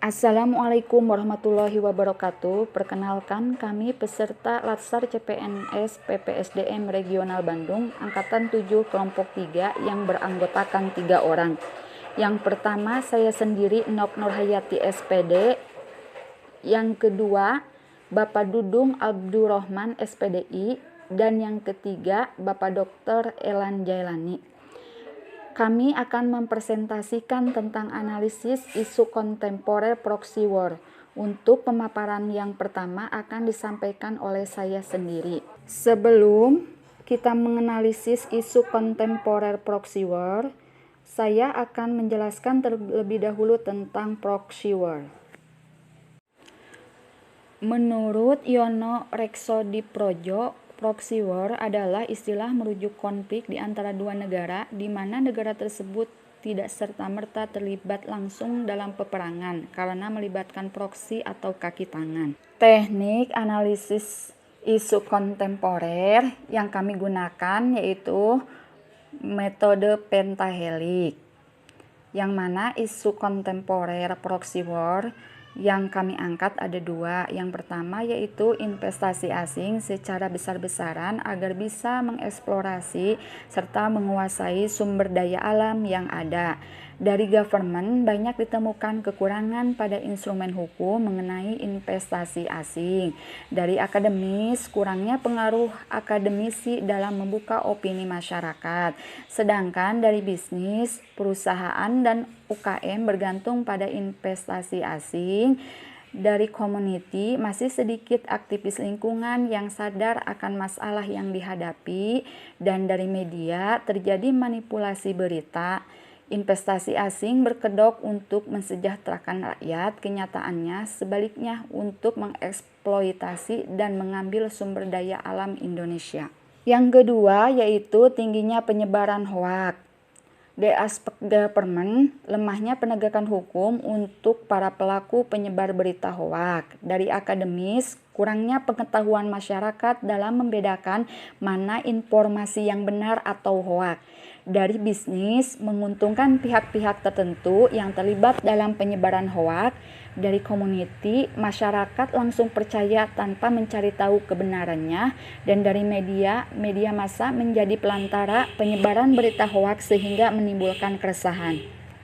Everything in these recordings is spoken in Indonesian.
Assalamualaikum warahmatullahi wabarakatuh. Perkenalkan, kami peserta Latsar CPNS PPSDM Regional Bandung Angkatan 7 Kelompok 3 yang beranggotakan 3 orang. Yang pertama, saya sendiri Nok Nurhayati SPD. Yang kedua, Bapak Dudung Abdurrahman SPDI. Dan yang ketiga, Bapak Dr. Elan Jailani. Kami akan mempresentasikan tentang analisis isu kontemporer proxy war. Untuk pemaparan yang pertama akan disampaikan oleh saya sendiri. Sebelum kita menganalisis isu kontemporer proxy war, saya akan menjelaskan terlebih dahulu tentang proxy war. Menurut Yono Reksodiprojo, proxy war adalah istilah merujuk konflik di antara dua negara di mana negara tersebut tidak serta-merta terlibat langsung dalam peperangan karena melibatkan proksi atau kaki tangan. Teknik analisis isu kontemporer yang kami gunakan yaitu metode pentahelik, yang mana isu kontemporer proxy war yang kami angkat ada dua. Yang pertama yaitu investasi asing secara besar-besaran agar bisa mengeksplorasi serta menguasai sumber daya alam yang ada. Dari government banyak ditemukan kekurangan pada instrumen hukum mengenai investasi asing. Dari akademis, kurangnya pengaruh akademisi dalam membuka opini masyarakat. Sedangkan dari bisnis, perusahaan dan UKM bergantung pada investasi asing. Dari community, masih sedikit aktivis lingkungan yang sadar akan masalah yang dihadapi. Dan dari media, terjadi manipulasi berita. Investasi asing berkedok untuk mensejahterakan rakyat, kenyataannya sebaliknya untuk mengeksploitasi dan mengambil sumber daya alam Indonesia. Yang kedua yaitu tingginya penyebaran hoaks. Di aspek government, lemahnya penegakan hukum untuk para pelaku penyebar berita hoaks. Dari akademis, kurangnya pengetahuan masyarakat dalam membedakan mana informasi yang benar atau hoaks. Dari bisnis, menguntungkan pihak-pihak tertentu yang terlibat dalam penyebaran hoaks. Dari community, masyarakat langsung percaya tanpa mencari tahu kebenarannya. Dan dari media, media massa menjadi pelantara penyebaran berita hoaks sehingga menimbulkan keresahan.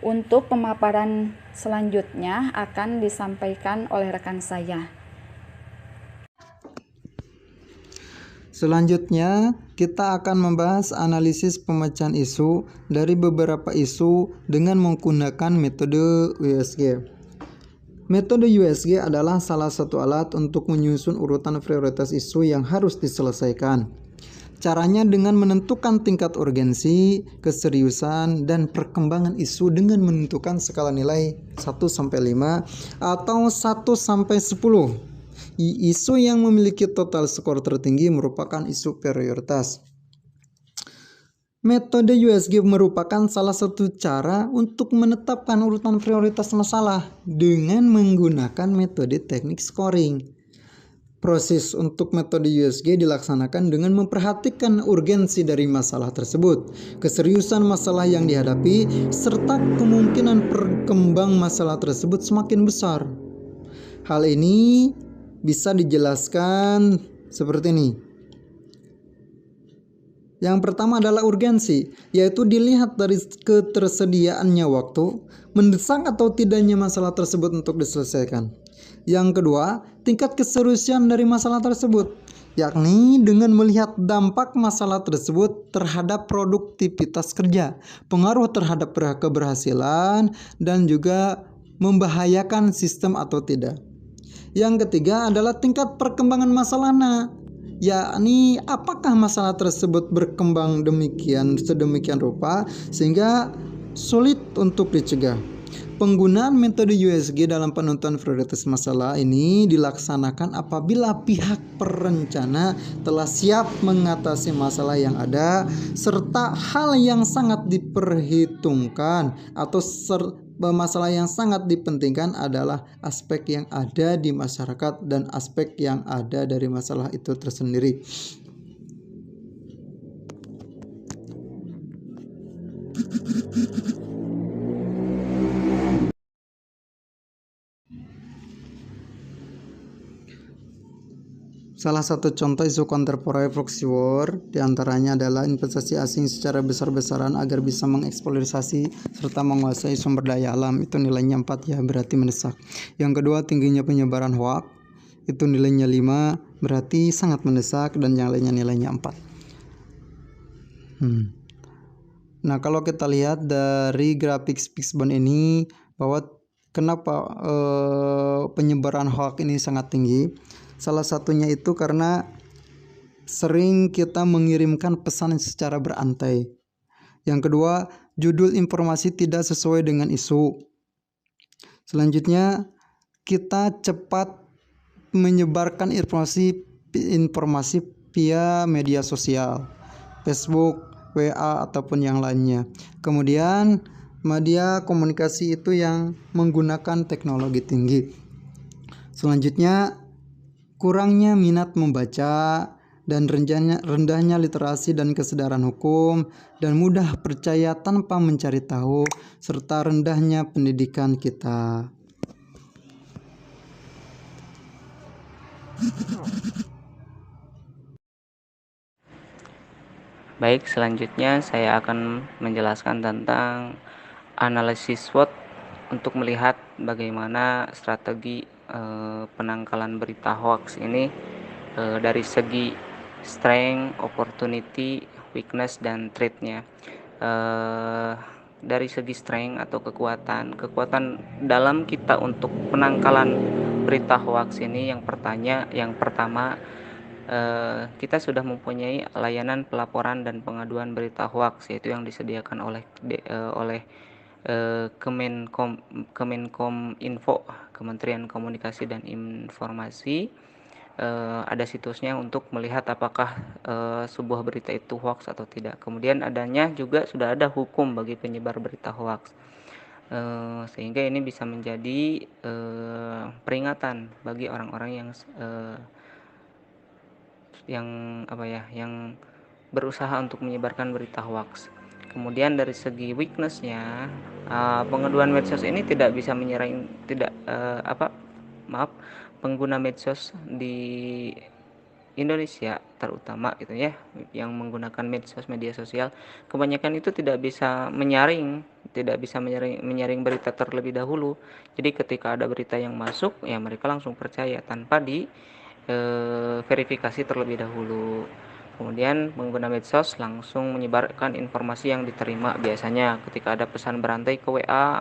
Untuk pemaparan selanjutnya akan disampaikan oleh rekan saya. Selanjutnya, kita akan membahas analisis pemecahan isu dari beberapa isu dengan menggunakan metode USG. Metode USG adalah salah satu alat untuk menyusun urutan prioritas isu yang harus diselesaikan. Caranya dengan menentukan tingkat urgensi, keseriusan, dan perkembangan isu dengan menentukan skala nilai 1-5 atau 1-10. Isu yang memiliki total skor tertinggi merupakan isu prioritas. Metode USG merupakan salah satu cara untuk menetapkan urutan prioritas masalah dengan menggunakan metode teknik scoring. Proses untuk metode USG dilaksanakan dengan memperhatikan urgensi dari masalah tersebut, keseriusan masalah yang dihadapi, serta kemungkinan berkembang masalah tersebut semakin besar. Hal ini bisa dijelaskan seperti ini. Yang pertama adalah urgensi, yaitu dilihat dari ketersediaannya waktu, mendesak atau tidaknya masalah tersebut untuk diselesaikan. Yang kedua, tingkat keseriusan dari masalah tersebut, yakni dengan melihat dampak masalah tersebut terhadap produktivitas kerja, pengaruh terhadap keberhasilan, dan juga membahayakan sistem atau tidak. Yang ketiga adalah tingkat perkembangan masalahnya, yakni apakah masalah tersebut berkembang sedemikian rupa sehingga sulit untuk dicegah. Penggunaan metode USG dalam penentuan prioritas masalah ini dilaksanakan apabila pihak perencana telah siap mengatasi masalah yang ada, serta hal yang sangat diperhitungkan atau masalah yang sangat dipentingkan adalah aspek yang ada di masyarakat dan aspek yang ada dari masalah itu tersendiri. Salah satu contoh isu kontemporer proxy war diantaranya adalah investasi asing secara besar-besaran agar bisa mengeksploitasi serta menguasai sumber daya alam. Itu nilainya 4 ya, berarti mendesak. Yang kedua, tingginya penyebaran hoax. Itu nilainya 5, berarti sangat mendesak, dan yang lainnya nilainya 4. Nah, kalau kita lihat dari grafik Spixbone ini bahwa kenapa penyebaran hoax ini sangat tinggi. Salah satunya itu karena sering kita mengirimkan pesan secara berantai. Yang kedua, judul informasi tidak sesuai dengan isu. Selanjutnya, kita cepat menyebarkan informasi via media sosial, Facebook, WA, ataupun yang lainnya. Kemudian, media komunikasi itu yang menggunakan teknologi tinggi. Selanjutnya, kurangnya minat membaca dan rendahnya literasi dan kesadaran hukum, dan mudah percaya tanpa mencari tahu, serta rendahnya pendidikan kita. Baik, selanjutnya saya akan menjelaskan tentang analisis SWOT untuk melihat bagaimana strategi penangkalan berita hoax ini dari segi strength, opportunity, weakness, dan threat-nya. Dari segi strength atau kekuatan dalam kita untuk penangkalan berita hoax ini yang pertama kita sudah mempunyai layanan pelaporan dan pengaduan berita hoax, yaitu yang disediakan oleh Kemenkominfo, Kementerian Komunikasi dan Informasi. Ada situsnya untuk melihat apakah sebuah berita itu hoax atau tidak. Kemudian sudah ada hukum bagi penyebar berita hoax, sehingga ini bisa menjadi peringatan bagi orang-orang yang berusaha untuk menyebarkan berita hoax. Kemudian dari segi weakness-nya, pengaduan medsos ini tidak bisa menyerang pengguna medsos di Indonesia terutama gitu ya, yang menggunakan media sosial, kebanyakan itu tidak bisa menyaring berita terlebih dahulu. Jadi ketika ada berita yang masuk, ya mereka langsung percaya tanpa di verifikasi terlebih dahulu. Kemudian pengguna medsos langsung menyebarkan informasi yang diterima. Biasanya ketika ada pesan berantai ke WA,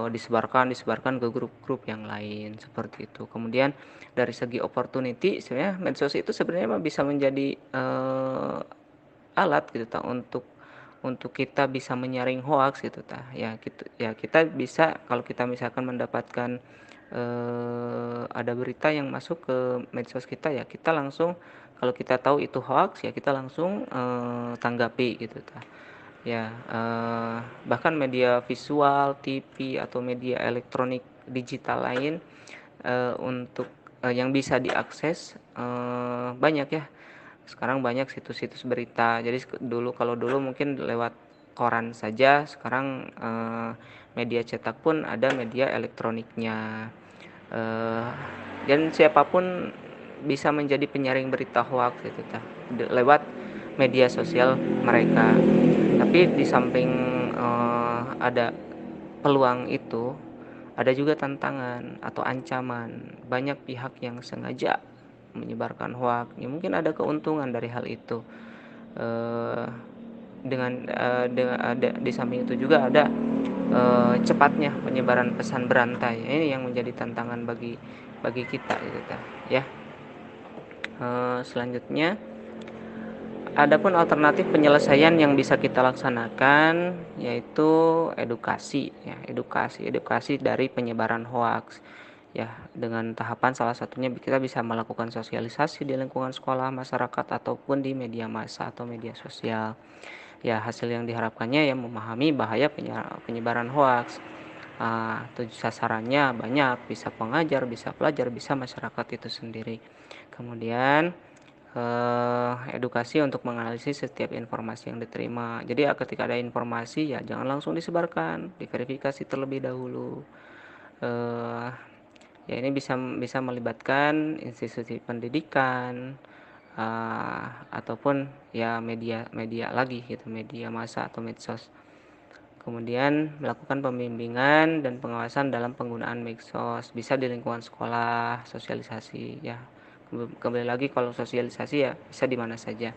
disebarkan ke grup-grup yang lain seperti itu. Kemudian dari segi opportunity, sebenarnya medsos itu sebenarnya bisa menjadi alat gitu untuk kita bisa menyaring hoax gitu kita bisa, kalau kita misalkan mendapatkan ada berita yang masuk ke medsos kita, ya kita langsung, kalau kita tahu itu hoax, ya kita langsung tanggapi gitu bahkan media visual, TV, atau media elektronik digital lain untuk yang bisa diakses banyak ya. Sekarang banyak situs-situs berita. Jadi kalau dulu mungkin lewat koran saja, sekarang media cetak pun ada media elektroniknya. Dan siapapun bisa menjadi penyaring berita hoax gitu lewat media sosial mereka. Tapi di samping ada peluang itu, ada juga tantangan atau ancaman. Banyak pihak yang sengaja menyebarkan hoax. Ya, mungkin ada keuntungan dari hal itu. Di samping itu juga ada cepatnya penyebaran pesan berantai. Ini yang menjadi tantangan bagi kita gitu ya. Selanjutnya, adapun alternatif penyelesaian yang bisa kita laksanakan yaitu edukasi dari penyebaran hoax. Ya, dengan tahapan salah satunya kita bisa melakukan sosialisasi di lingkungan sekolah, masyarakat, ataupun di media massa atau media sosial. Ya, hasil yang diharapkannya ya memahami bahaya penyebaran hoax. Sasarannya banyak, bisa pengajar, bisa pelajar, bisa masyarakat itu sendiri. Kemudian edukasi untuk menganalisis setiap informasi yang diterima. Jadi ketika ada informasi, ya jangan langsung disebarkan, diverifikasi terlebih dahulu. Ya, ini bisa melibatkan institusi pendidikan, ataupun ya media lagi gitu, media massa atau medsos. Kemudian melakukan pembimbingan dan pengawasan dalam penggunaan medsos, bisa di lingkungan sekolah, sosialisasi ya. Kembali lagi, kalau sosialisasi ya bisa di mana saja.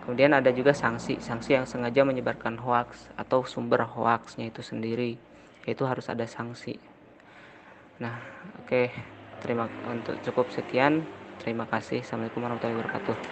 Kemudian ada juga sanksi yang sengaja menyebarkan hoaks atau sumber hoaksnya itu sendiri, itu harus ada sanksi. Nah, oke, untuk cukup sekian. Terima kasih. Assalamualaikum warahmatullahi wabarakatuh.